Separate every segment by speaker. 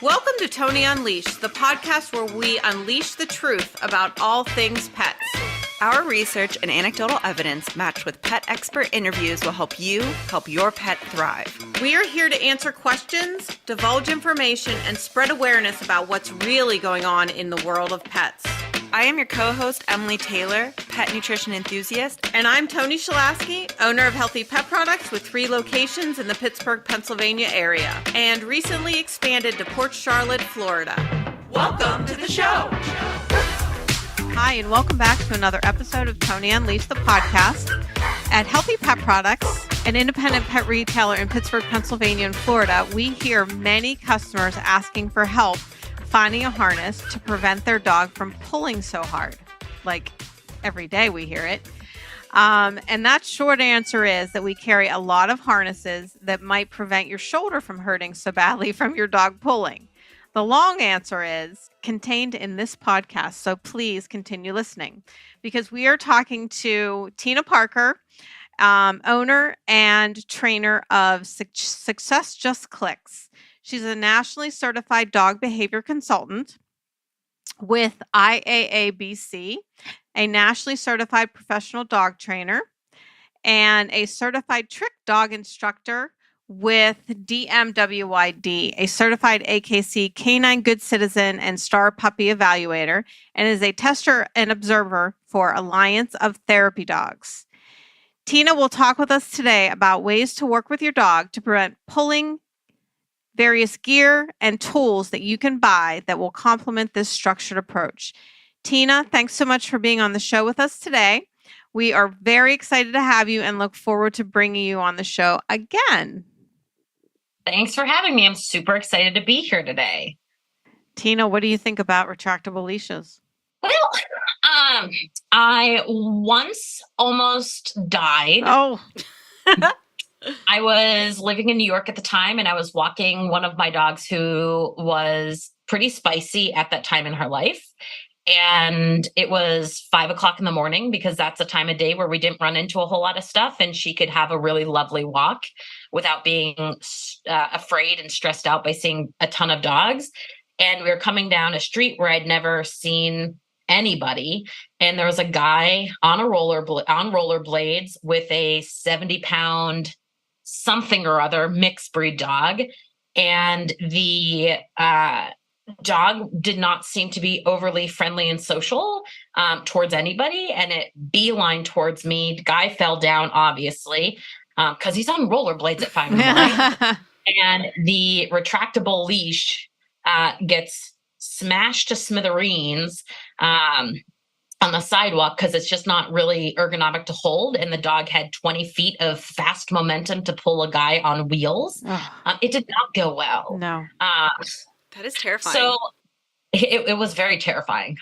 Speaker 1: Welcome to Toni Unleashed, the podcast where we unleash the truth about all things pets.
Speaker 2: Our research and anecdotal evidence matched with pet expert interviews will help you help your pet thrive.
Speaker 1: We are here to answer questions, divulge information, and spread awareness about what's really going on in the world of pets.
Speaker 2: I am your co-host, Emily Taylor, pet nutrition enthusiast.
Speaker 1: And I'm Toni Shalasky, owner of Healthy Pet Products with 3 locations in the Pittsburgh, Pennsylvania area, and recently expanded to Port Charlotte, Florida.
Speaker 2: Welcome to the show.
Speaker 1: Hi, and welcome back to another episode of Toni Unleashed, the podcast. At Healthy Pet Products, an independent pet retailer in Pittsburgh, Pennsylvania, and Florida, we hear many customers asking for help finding a harness to prevent their dog from pulling so hard. Like every day we hear it. And that short answer is that we carry a lot of harnesses that might prevent your shoulder from hurting so badly from your dog pulling. The long answer is contained in this podcast, so please continue listening because we are talking to Tena Parker, owner and trainer of Success Just Clicks. She's a nationally certified dog behavior consultant with IAABC, a nationally certified professional dog trainer, and a certified trick dog instructor with DMWYD, a certified AKC Canine Good Citizen and Star Puppy Evaluator, and is a tester and observer for Alliance of Therapy Dogs. Tena will talk with us today about ways to work with your dog to prevent pulling, various gear and tools that you can buy that will complement this structured approach. Tena, thanks so much for being on the show with us today. We are very excited to have you and look forward to bringing you on the show again.
Speaker 3: Thanks for having me. I'm super excited to be here today.
Speaker 1: Tena, what do you think about retractable leashes?
Speaker 3: Well, I once almost died.
Speaker 1: Oh,
Speaker 3: I was living in New York at the time, and I was walking one of my dogs who was pretty spicy at that time in her life. And it was 5 o'clock in the morning because that's a time of day where we didn't run into a whole lot of stuff, and she could have a really lovely walk without being afraid and stressed out by seeing a ton of dogs. And we were coming down a street where I'd never seen anybody, and there was a guy on rollerblades with a 70-pound something or other mixed breed dog, and the dog did not seem to be overly friendly and social towards anybody, and it beeline towards me. The guy fell down, obviously, because he's on rollerblades at 5 in the morning, and the retractable leash gets smashed to smithereens on the sidewalk because it's just not really ergonomic to hold. And the dog had 20 feet of fast momentum to pull a guy on wheels. It did not go well.
Speaker 1: No.
Speaker 2: That is terrifying.
Speaker 3: So it was very terrifying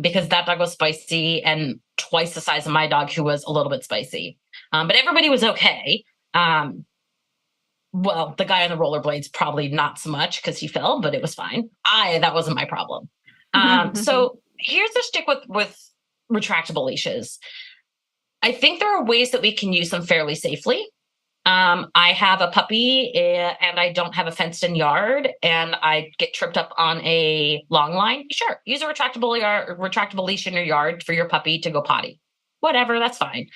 Speaker 3: because that dog was spicy and twice the size of my dog, who was a little bit spicy. But everybody was okay. Well, the guy on the rollerblades, probably not so much because he fell, but it was fine. That wasn't my problem. So here's the stick with retractable leashes. I think there are ways that we can use them fairly safely. I have a puppy and I don't have a fenced in yard and I get tripped up on a long line. Sure. Use a retractable leash in your yard for your puppy to go potty. Whatever, that's fine.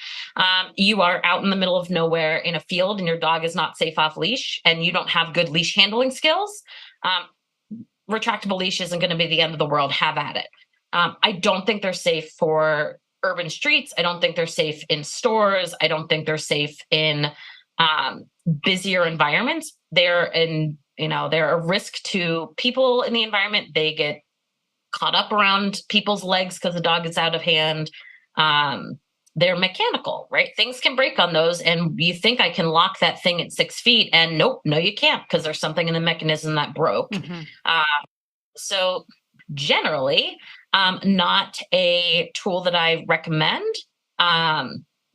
Speaker 3: You are out in the middle of nowhere in a field and your dog is not safe off leash and you don't have good leash handling skills. Retractable leash isn't going to be the end of the world. Have at it. I don't think they're safe for urban streets. I don't think they're safe in stores. I don't think they're safe in busier environments. They're a risk to people in the environment. They get caught up around people's legs because the dog is out of hand. They're mechanical, right? Things can break on those. And you think I can lock that thing at 6 feet and nope, no, you can't because there's something in the mechanism that broke. So generally, not a tool that I recommend.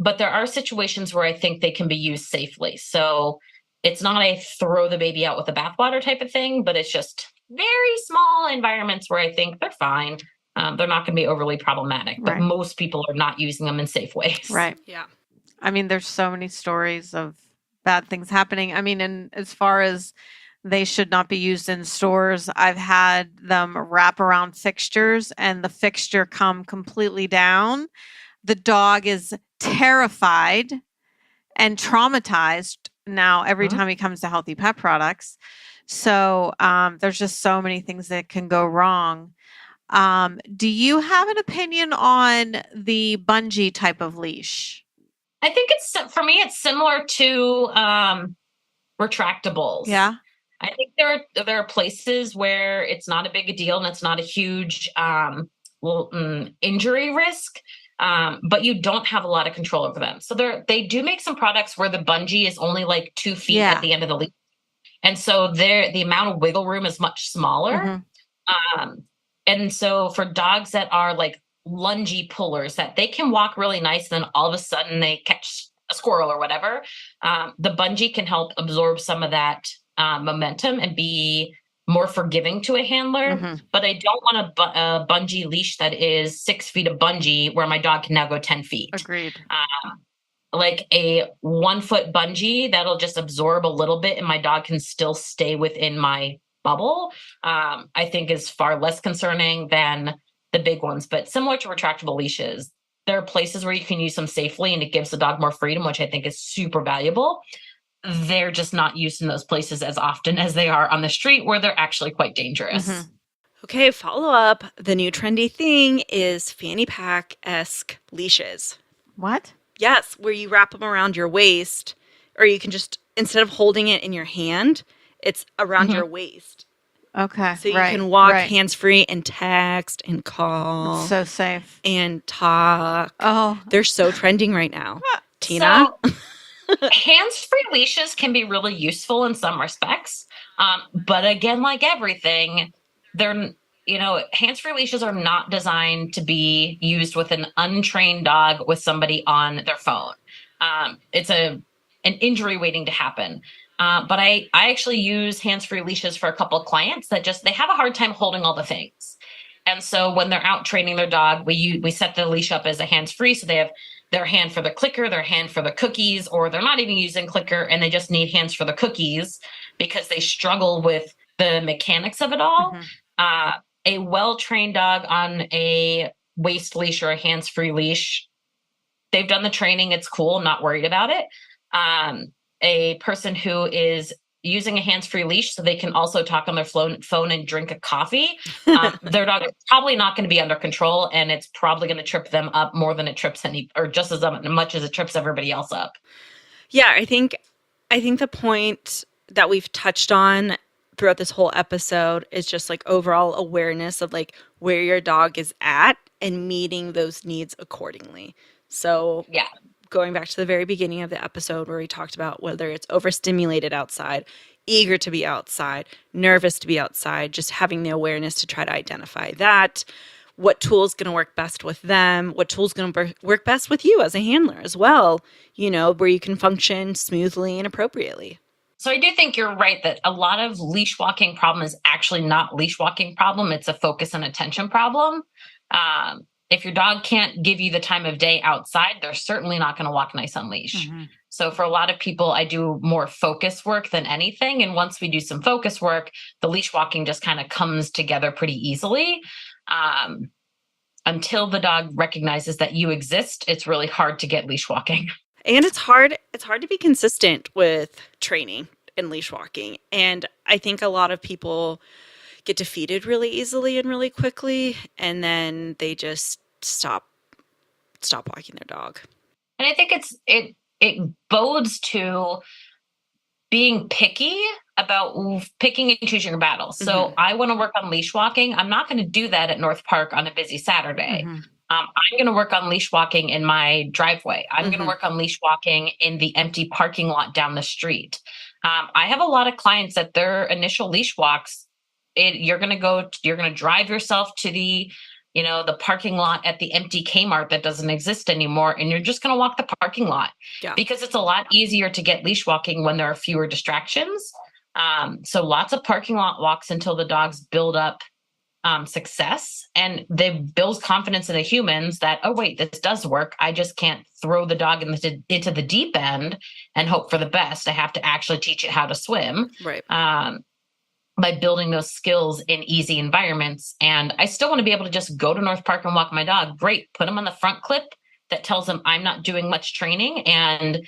Speaker 3: But there are situations where I think they can be used safely. So it's not a throw the baby out with the bathwater type of thing, but it's just very small environments where I think they're fine. They're not going to be overly problematic, but most people are not using them in safe ways.
Speaker 1: Right.
Speaker 2: Yeah.
Speaker 1: I mean, there's so many stories of bad things happening. I mean, and as far as They should not be used in stores. I've had them wrap around fixtures and the fixture come completely down. The dog is terrified and traumatized now every time he comes to Healthy Pet Products. So there's just so many things that can go wrong. Do you have an opinion on the bungee type of leash?
Speaker 3: I think for me, it's similar to retractables.
Speaker 1: Yeah.
Speaker 3: I think there are places where it's not a big a deal and it's not a huge injury risk, but you don't have a lot of control over them. So they do make some products where the bungee is only like 2 feet at the end of the leash, and so the amount of wiggle room is much smaller. And so for dogs that are like lungy pullers, that they can walk really nice, and then all of a sudden they catch a squirrel or whatever, the bungee can help absorb some of that momentum and be more forgiving to a handler. But I don't want a bungee leash that is 6 feet of bungee where my dog can now go 10 feet.
Speaker 1: Agreed.
Speaker 3: Like a 1 foot bungee that'll just absorb a little bit and my dog can still stay within my bubble, I think is far less concerning than the big ones. But similar to retractable leashes, there are places where you can use them safely and it gives the dog more freedom, which I think is super valuable. They're just not used in those places as often as they are on the street, where they're actually quite dangerous.
Speaker 2: Okay, follow up. The new trendy thing is fanny pack-esque leashes.
Speaker 1: What?
Speaker 2: Yes, where you wrap them around your waist, or you can just, instead of holding it in your hand, it's around your waist.
Speaker 1: Okay.
Speaker 2: So you can walk hands-free and text and call.
Speaker 1: It's so safe.
Speaker 2: And talk.
Speaker 1: Oh.
Speaker 2: They're so trending right now. Tina?
Speaker 3: Hands-free leashes can be really useful in some respects. But again, like everything, hands-free leashes are not designed to be used with an untrained dog with somebody on their phone. It's an injury waiting to happen. But I actually use hands-free leashes for a couple of clients that they have a hard time holding all the things. And so when they're out training their dog, we set the leash up as a hands-free. So they have their hand for the clicker, their hand for the cookies, or they're not even using clicker and they just need hands for the cookies because they struggle with the mechanics of it all. A well-trained dog on a waist leash or a hands-free leash, they've done the training. It's cool. I'm not worried about it. A person who is using a hands-free leash so they can also talk on their phone and drink a coffee, their dog is probably not going to be under control, and it's probably going to trip them up more than it trips or just as much as it trips everybody else up.
Speaker 2: Yeah, I think the point that we've touched on throughout this whole episode is just like overall awareness of like where your dog is at and meeting those needs accordingly. So
Speaker 3: yeah.
Speaker 2: Going back to the very beginning of the episode where we talked about whether it's overstimulated outside, eager to be outside, nervous to be outside, just having the awareness to try to identify that, what tool is going to work best with them, what tool is going to work best with you as a handler as well, where you can function smoothly and appropriately.
Speaker 3: So I do think you're right that a lot of leash walking problem is actually not leash walking problem. It's a focus and attention problem. If your dog can't give you the time of day outside, they're certainly not going to walk nice on leash. So for a lot of people, I do more focus work than anything. And once we do some focus work, the leash walking just kind of comes together pretty easily. Until the dog recognizes that you exist, it's really hard to get leash walking.
Speaker 2: And it's hard to be consistent with training and leash walking. And I think a lot of people get defeated really easily and really quickly, and then they just stop walking their dog.
Speaker 3: And I think it bodes to being picky about picking and choosing your battles. So I want to work on leash walking. I'm not going to do that at North Park on a busy Saturday. I'm going to work on leash walking in my driveway. I'm going to work on leash walking in the empty parking lot down the street. I have a lot of clients that their initial leash walks, you're going to drive yourself to the parking lot at the empty Kmart that doesn't exist anymore. And you're just going to walk the parking lot because it's a lot easier to get leash walking when there are fewer distractions. So lots of parking lot walks until the dogs build up success, and they build confidence in the humans that, oh wait, this does work. I just can't throw the dog into the deep end and hope for the best. I have to actually teach it how to swim.
Speaker 2: Right.
Speaker 3: by building those skills in easy environments. And I still want to be able to just go to North Park and walk my dog. Great. Put them on the front clip that tells them I'm not doing much training. And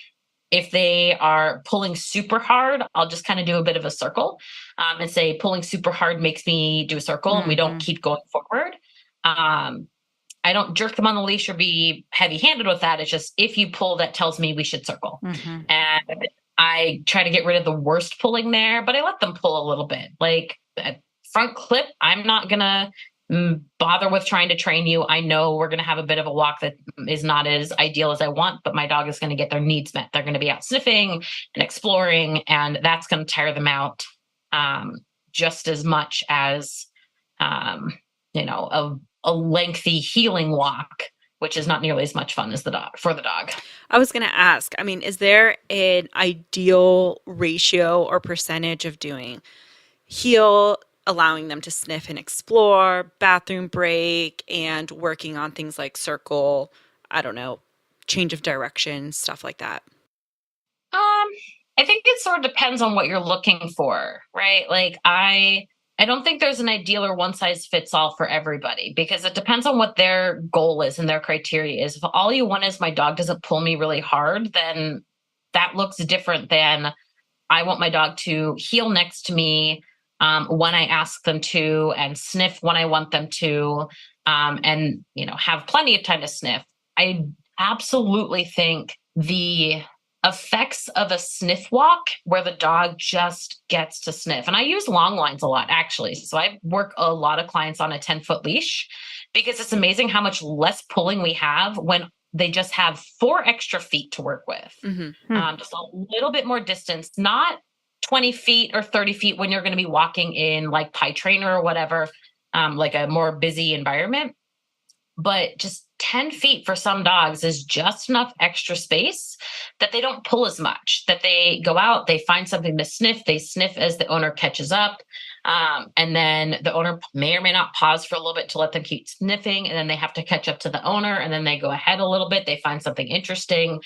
Speaker 3: if they are pulling super hard, I'll just kind of do a bit of a circle and say pulling super hard makes me do a circle and we don't keep going forward. I don't jerk them on the leash or be heavy handed with that. It's just if you pull, that tells me we should circle. And I try to get rid of the worst pulling there, but I let them pull a little bit. Like at front clip, I'm not going to bother with trying to train you. I know we're going to have a bit of a walk that is not as ideal as I want, but my dog is going to get their needs met. They're going to be out sniffing and exploring, and that's going to tire them out just as much as, a lengthy healing walk, which is not nearly as much fun as the dog.
Speaker 2: I was going to ask, I mean, is there an ideal ratio or percentage of doing heel, allowing them to sniff and explore, bathroom break, and working on things like circle, I don't know, change of direction, stuff like that?
Speaker 3: I think it sort of depends on what you're looking for, right? Like I don't think there's an ideal or one size fits all for everybody because it depends on what their goal is and their criteria is. If all you want is my dog doesn't pull me really hard, then that looks different than I want my dog to heel next to me when I ask them to and sniff when I want them to and, have plenty of time to sniff. I absolutely think the effects of a sniff walk where the dog just gets to sniff. And I use long lines a lot, actually. So I work a lot of clients on a 10-foot leash because it's amazing how much less pulling we have when they just have 4 extra feet to work with. Just a little bit more distance, not 20 feet or 30 feet when you're going to be walking in like pie trainer or whatever, like a more busy environment. But just 10 feet for some dogs is just enough extra space that they don't pull as much, that they go out, they find something to sniff, they sniff as the owner catches up. And then the owner may or may not pause for a little bit to let them keep sniffing. And then they have to catch up to the owner. And then they go ahead a little bit, they find something interesting.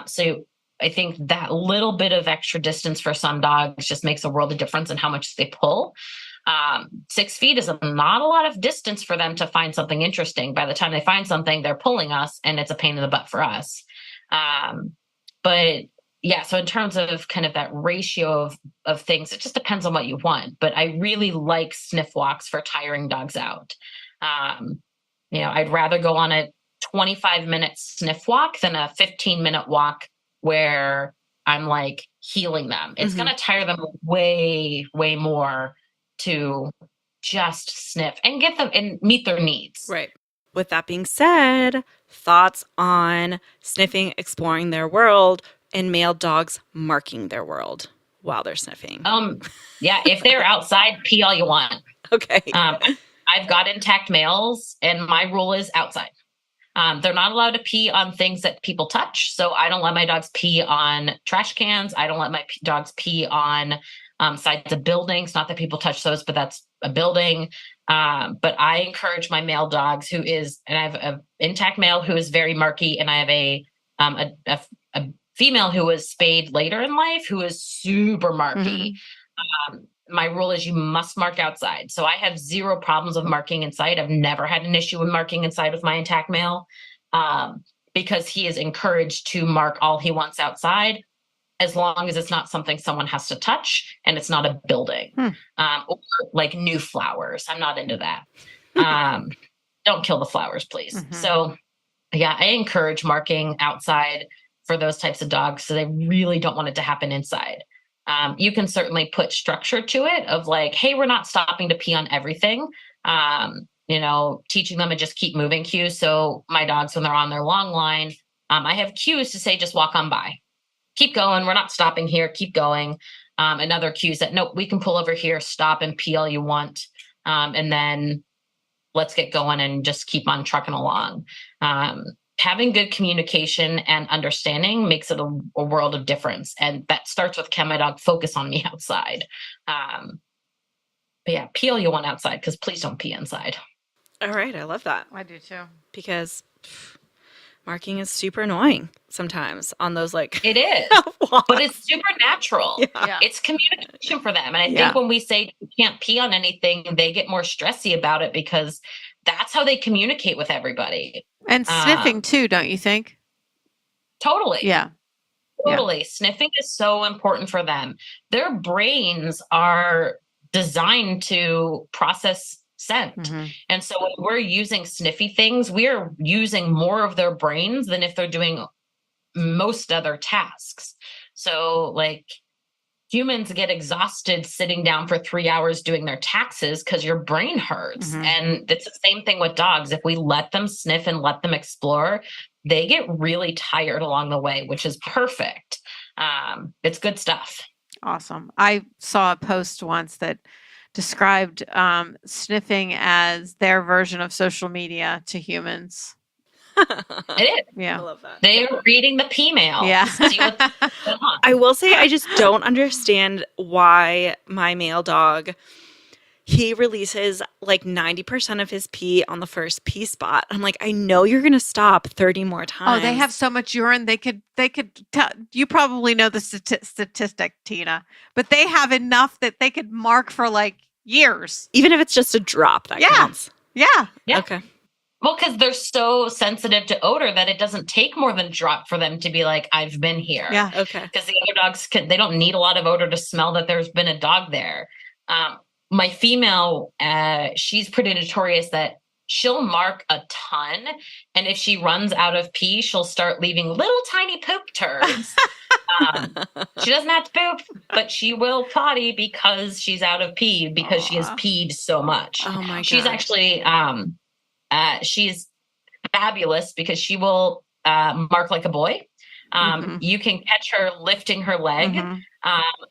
Speaker 3: So I think that little bit of extra distance for some dogs just makes a world of difference in how much they pull. 6 feet is not a lot of distance for them to find something interesting. By the time they find something, they're pulling us and it's a pain in the butt for us. But yeah, so in terms of kind of that ratio of things, it just depends on what you want. But I really like sniff walks for tiring dogs out. I'd rather go on a 25-minute sniff walk than a 15-minute walk where I'm like healing them. It's going to tire them way, way more to just sniff and get them and meet their needs.
Speaker 2: Right. With that being said, thoughts on sniffing, exploring their world, and male dogs marking their world while they're sniffing?
Speaker 3: Yeah, if they're outside, pee all you want.
Speaker 2: Okay.
Speaker 3: I've got intact males, and my rule is outside. They're not allowed to pee on things that people touch. So I don't let my dogs pee on trash cans. I don't let my dogs pee on sides of buildings. Not that people touch those, but that's a building. But I encourage my male dogs and I have an intact male who is very marky, and I have a female who was spayed later in life who is super marky. My rule is you must mark outside. So I have 0 problems of marking inside. I've never had an issue with marking inside with my intact male because he is encouraged to mark all he wants outside, as long as it's not something someone has to touch and it's not a building or like new flowers. I'm not into that. Don't kill the flowers, please. So yeah, I encourage marking outside for those types of dogs. So they really don't want it to happen inside. You can certainly put structure to it of like, hey, we're not stopping to pee on everything. Teaching them to just keep moving cues. So my dogs, when they're on their long line, I have cues to say, just walk on by. Keep going. We're not stopping here. Keep going. And other cues that, nope, we can pull over here, stop and pee all you want. And then let's get going and just keep on trucking along. Having good communication and understanding makes it a world of difference. And that starts with, can my dog focus on me outside? But yeah, pee all you want outside, because please don't pee inside.
Speaker 2: All right. I love that.
Speaker 1: I do too.
Speaker 2: Because Marking is super annoying sometimes on those like
Speaker 3: It is,
Speaker 2: walks.
Speaker 3: but it's supernatural.
Speaker 2: Yeah.
Speaker 3: It's communication for them. And I
Speaker 2: Yeah.
Speaker 3: think when we say you can't pee on anything, they get more stressy about it because that's how they communicate with everybody.
Speaker 1: And sniffing too, don't you think?
Speaker 3: Totally.
Speaker 1: Yeah.
Speaker 3: Totally. Sniffing is so important for them. Their brains are designed to process scent.
Speaker 1: Mm-hmm.
Speaker 3: And so when we're using sniffy things, we are using more of their brains than if they're doing most other tasks. So like humans get exhausted sitting down for 3 hours doing their taxes because your brain hurts.
Speaker 1: Mhm.
Speaker 3: And it's the same thing with dogs. If we let them sniff and let them explore, they get really tired along the way, which is perfect. It's good stuff.
Speaker 1: Awesome. I saw a post once that described sniffing as their version of social media to humans.
Speaker 3: It is.
Speaker 2: I
Speaker 1: Yeah.
Speaker 2: love that.
Speaker 3: They're reading the P mail.
Speaker 1: Yeah.
Speaker 3: To see what's going on.
Speaker 2: I will say I just don't understand why my male dog, he releases like 90% of his pee on the first pee spot. I'm like, I know you're going to stop 30 more times.
Speaker 1: Oh, they have so much urine. They could tell. You probably know the statistic, Tina, but they have enough that they could mark for like years.
Speaker 2: Even if it's just a drop, that
Speaker 1: Yeah.
Speaker 2: counts.
Speaker 1: Yeah.
Speaker 3: Yeah.
Speaker 2: Okay.
Speaker 3: Well, because they're so sensitive to odor that it doesn't take more than a drop for them to be like, I've been here.
Speaker 1: Yeah.
Speaker 2: Okay.
Speaker 3: Because the other dogs they don't need a lot of odor to smell that there's been a dog there. My female, she's pretty notorious that she'll mark a ton, and if she runs out of pee, she'll start leaving little tiny poop turds. She doesn't have to poop, but she will potty because she's out of pee because she has
Speaker 1: Aw.
Speaker 3: peed so much.
Speaker 2: Oh my god.
Speaker 3: She's actually she's fabulous because she will mark like a boy.
Speaker 1: Mhm.
Speaker 3: You can catch her lifting her leg
Speaker 1: Mhm.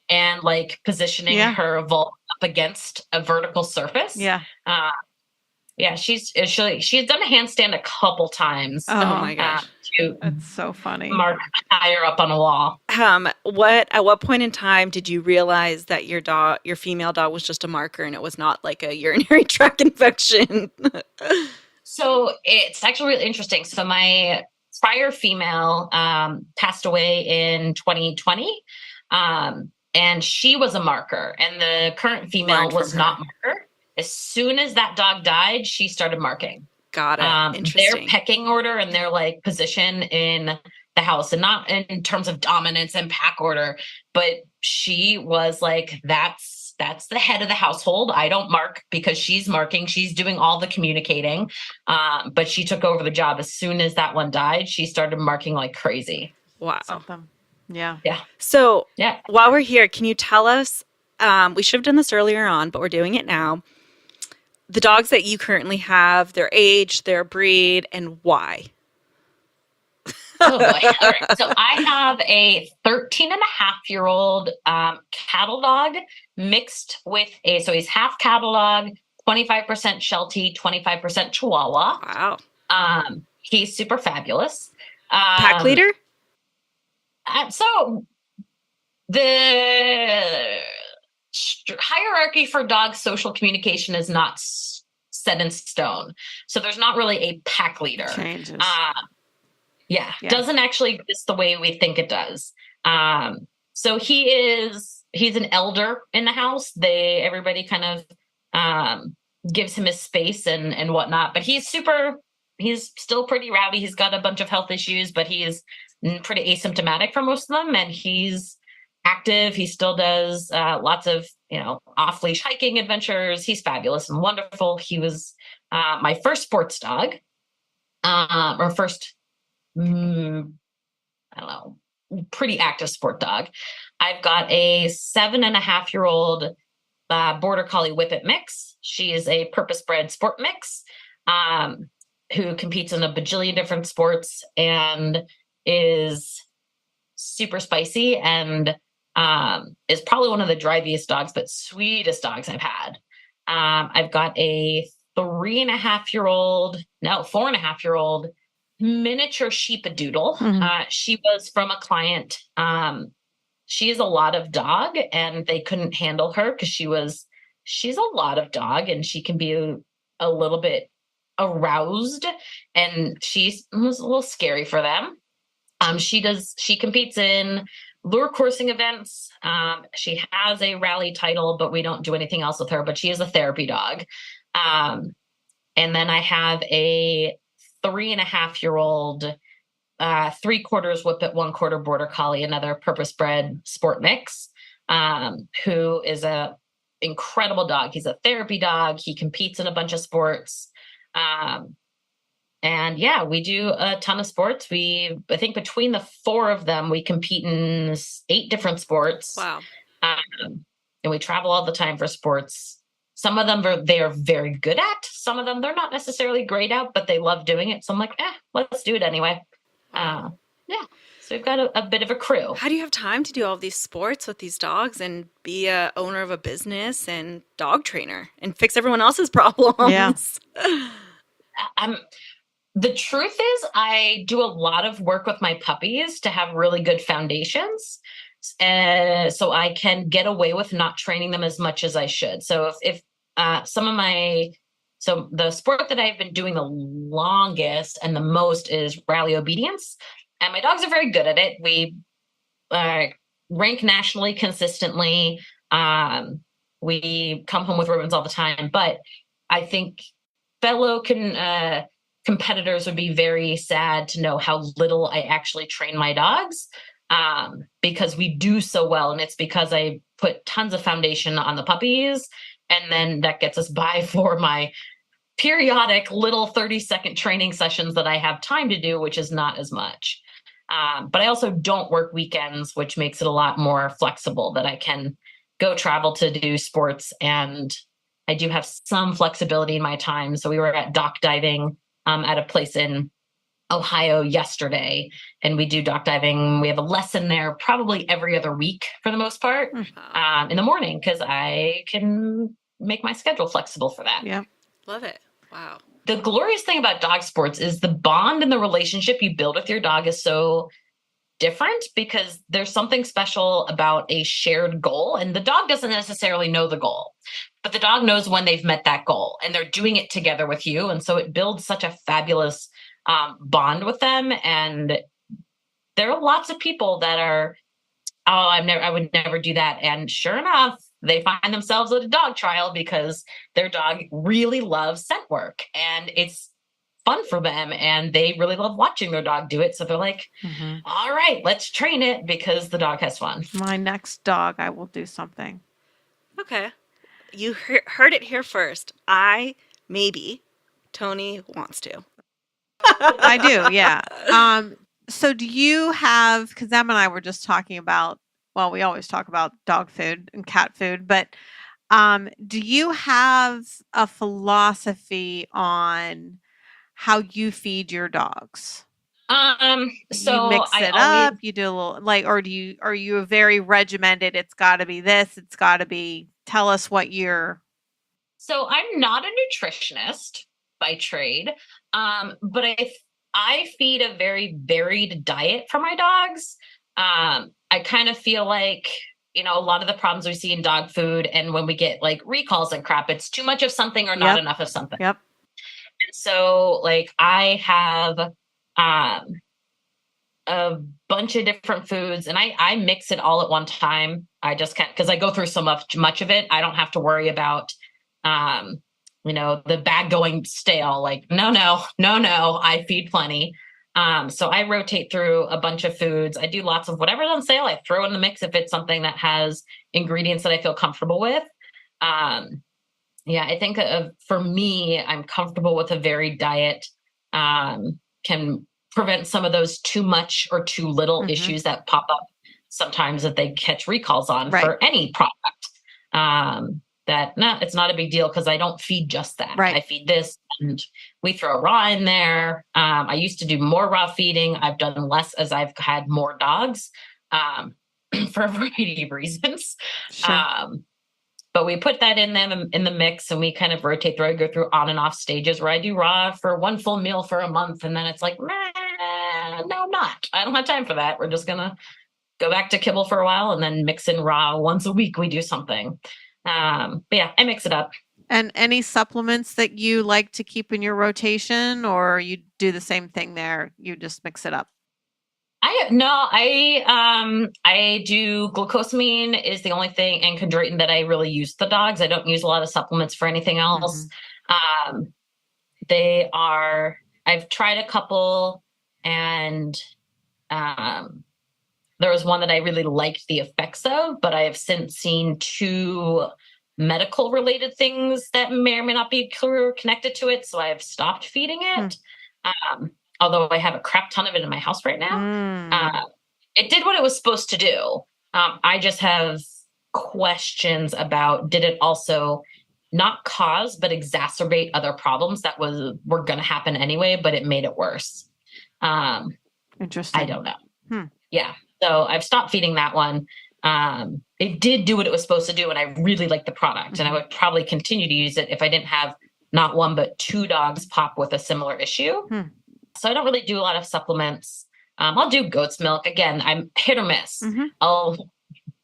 Speaker 3: and like positioning
Speaker 1: Yeah.
Speaker 3: her vulva up against a vertical surface.
Speaker 1: Yeah.
Speaker 3: Yeah, she's done a handstand a couple times
Speaker 1: Oh,
Speaker 2: Oh my gosh.
Speaker 3: to
Speaker 1: That's so funny.
Speaker 3: mark higher up on a wall.
Speaker 2: At what point in time did you realize that your female dog was just a marker and it was not like a urinary tract infection?
Speaker 3: So it's actually really interesting. So my prior female passed away in 2020, and she was a marker, and the current female
Speaker 2: Learned from
Speaker 3: was
Speaker 2: her.
Speaker 3: not marker. As soon as that dog died, she started marking.
Speaker 2: Got it.
Speaker 3: Their
Speaker 2: Interesting.
Speaker 3: pecking order and their like position in the house, and not in terms of dominance and pack order, but she was like, that's the head of the household. I don't mark because she's marking. She's doing all the communicating. But she took over the job. As soon as that one died, she started marking like crazy.
Speaker 2: Wow.
Speaker 1: Something. Yeah.
Speaker 3: Yeah.
Speaker 2: So
Speaker 3: Yeah.
Speaker 2: while we're here, can you tell us, we should have done this earlier on, but we're doing it now, the dogs that you currently have, their age, their breed, and why?
Speaker 3: Oh boy. All right. So I have a 13-and-a-half-year-old cattle dog mixed with so he's half cattle dog, 25% Sheltie, 25% Chihuahua.
Speaker 2: Wow.
Speaker 3: He's super fabulous.
Speaker 2: Pack leader?
Speaker 3: So the hierarchy for dog social communication is not set in stone. So there's not really a pack leader.
Speaker 1: Changes.
Speaker 3: Yeah,
Speaker 1: Yeah.
Speaker 3: doesn't actually exist the way we think it does. So he's an elder in the house. Everybody kind of gives him his space and whatnot, but he's still pretty rowdy. He's got a bunch of health issues, but he is pretty asymptomatic for most of them. And he's active. He still does lots of, off-leash hiking adventures. He's fabulous and wonderful. He was my first sports dog, or first, I don't know, pretty active sport dog. I've got a 7.5-year-old border collie whippet mix. She is a purpose-bred sport mix who competes in a bajillion different sports and is super spicy and is probably one of the driviest dogs, but sweetest dogs I've had. I've got a 4.5-year-old miniature sheepadoodle.
Speaker 1: Mhm.
Speaker 3: She was from a client. She is a lot of dog, and they couldn't handle her because she's a lot of dog, and she can be a little bit aroused, and she was a little scary for them. She competes in lure coursing events. She has a rally title, but we don't do anything else with her, but she is a therapy dog. Um, and then I have a 3.5-year-old, 3/4 Whippet, 1/4 Border Collie, another purpose bred sport mix, who is a incredible dog. He's a therapy dog. He competes in a bunch of sports. And yeah, we do a ton of sports. I think between the 4 of them, we compete in 8 different sports.
Speaker 2: Wow.
Speaker 3: And we travel all the time for sports. Some of them they are very good at. Some of them they're not necessarily great at, but they love doing it. So I'm like, let's do it anyway. Yeah. So we've got a bit of a crew.
Speaker 2: How do you have time to do all these sports with these dogs and be a owner of a business and dog trainer and fix everyone else's problems?
Speaker 1: Yeah.
Speaker 3: The truth is, I do a lot of work with my puppies to have really good foundations. So I can get away with not training them as much as I should. So if so the sport that I've been doing the longest and the most is rally obedience. And my dogs are very good at it. We rank nationally consistently. We come home with ribbons all the time. But I think fellow competitors would be very sad to know how little I actually train my dogs, because we do so well. And it's because I put tons of foundation on the puppies. And then that gets us by for my periodic little 30-second training sessions that I have time to do, which is not as much. But I also don't work weekends, which makes it a lot more flexible that I can go travel to do sports. And I do have some flexibility in my time. So we were at dock diving at a place in Ohio yesterday, and we do dock diving. We have a lesson there probably every other week for the most part, in the morning, because I can make my schedule flexible for that.
Speaker 1: Yeah.
Speaker 2: Love it. Wow.
Speaker 3: The glorious thing about dog sports is the bond and the relationship you build with your dog is so different, because there's something special about a shared goal, and the dog doesn't necessarily know the goal, but the dog knows when they've met that goal and they're doing it together with you. And so it builds such a fabulous bond with them. And there are lots of people that are, I would never do that. And sure enough, they find themselves at a dog trial because their dog really loves scent work and it's fun for them. And they really love watching their dog do it. So they're like, all right, let's train it because the dog has fun.
Speaker 1: My next dog, I will do something.
Speaker 2: Okay. You heard it here first. Toni wants to.
Speaker 1: I do, yeah. So do you have, because Em and I were just talking about, well, we always talk about dog food and cat food, but do you have a philosophy on how you feed your dogs?
Speaker 3: So
Speaker 1: you mix it up, you do a little or are you very regimented? It's got to be this, it's got to be, tell us what you're.
Speaker 3: So I'm not a nutritionist by trade, but I feed a very varied diet for my dogs. I kind of feel like, a lot of the problems we see in dog food and when we get like recalls and crap, it's too much of something or not enough of something.
Speaker 1: Yep.
Speaker 3: And so like I have a bunch of different foods and I mix it all at one time. I just can't, because I go through so much of it. I don't have to worry about, the bag going stale. Like, no, I feed plenty. So I rotate through a bunch of foods. I do lots of whatever's on sale. I throw in the mix if it's something that has ingredients that I feel comfortable with. I think for me, I'm comfortable with a varied diet. Can prevent some of those too much or too little issues that pop up sometimes that they catch recalls on for any product. It's not a big deal because I don't feed just that.
Speaker 1: Right.
Speaker 3: I feed this and we throw raw in there. I used to do more raw feeding. I've done less as I've had more dogs for a variety of reasons.
Speaker 1: Sure.
Speaker 3: But we put that in the mix and we kind of rotate through. I go through on and off stages where I do raw for one full meal for a month. And then it's like, no, I'm not. I don't have time for that. We're just going to go back to kibble for a while and then mix in raw once a week. We do something. I mix it up.
Speaker 1: And any supplements that you like to keep in your rotation, or you do the same thing there? You just mix it up?
Speaker 3: I do glucosamine is the only thing, and chondroitin that I really use with the dogs. I don't use a lot of supplements for anything else. I've tried a couple, and there was one that I really liked the effects of, but I have since seen 2 medical related things that may or may not be connected to it. So I have stopped feeding it. Although I have a crap ton of it in my house right now. It did what it was supposed to do. I just have questions about, did it also not cause, but exacerbate other problems that were going to happen anyway, but it made it worse.
Speaker 1: Interesting.
Speaker 3: I don't know. Yeah. So I've stopped feeding that one. It did do what it was supposed to do, and I really like the product, and I would probably continue to use it if I didn't have not 1, but 2 dogs pop with a similar issue. So I don't really do a lot of supplements. I'll do goat's milk. Again, I'm hit or miss. I'll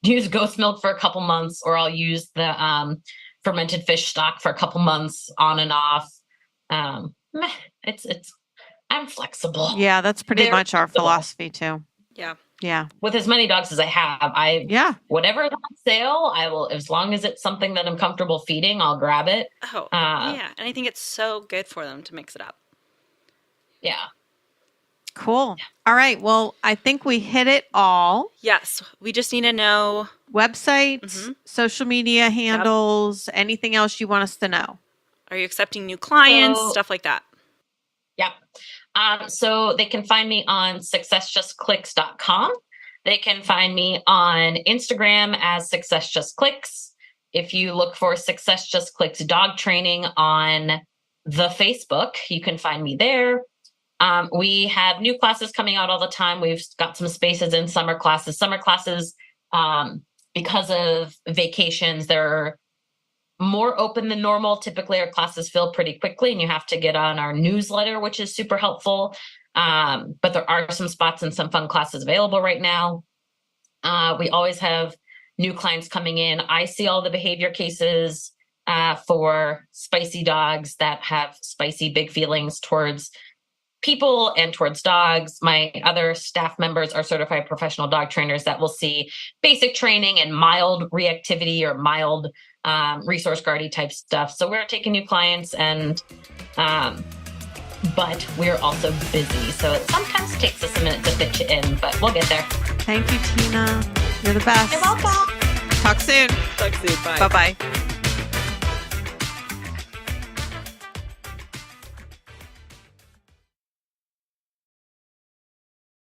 Speaker 3: use goat's milk for a couple months, or I'll use the fermented fish stock for a couple months on and off. I'm flexible.
Speaker 1: Yeah, that's pretty much our philosophy too. Yeah.
Speaker 3: With as many dogs as I have, whatever is on sale, I will, as long as it's something that I'm comfortable feeding, I'll grab it.
Speaker 2: And I think it's so good for them to mix it up.
Speaker 3: Yeah.
Speaker 1: Cool. All right. Well, I think we hit it all.
Speaker 2: Yes. We just need to know
Speaker 1: website, social media handles, anything else you want us to know.
Speaker 2: Are you accepting new clients? Stuff like that.
Speaker 3: Yep. So they can find me on successjustclicks.com. They can find me on Instagram as Success Just Clicks. If you look for Success Just Clicks dog training on the Facebook, you can find me there. We have new classes coming out all the time. We've got some spaces in summer classes. Because of vacations, they're more open than normal. Typically, our classes fill pretty quickly, and you have to get on our newsletter, which is super helpful. But there are some spots and some fun classes available right now. We always have new clients coming in. I see all the behavior cases for spicy dogs that have spicy big feelings towards people and towards dogs. My other staff members are certified professional dog trainers that will see basic training and mild reactivity or mild resource guardy type stuff. So we're taking new clients, and but we're also busy. So it sometimes takes us a minute to fit you in, but we'll get there.
Speaker 1: Thank you, Tina. You're the best.
Speaker 3: You're welcome.
Speaker 1: Talk soon.
Speaker 2: Talk soon. Bye.
Speaker 1: Bye-bye.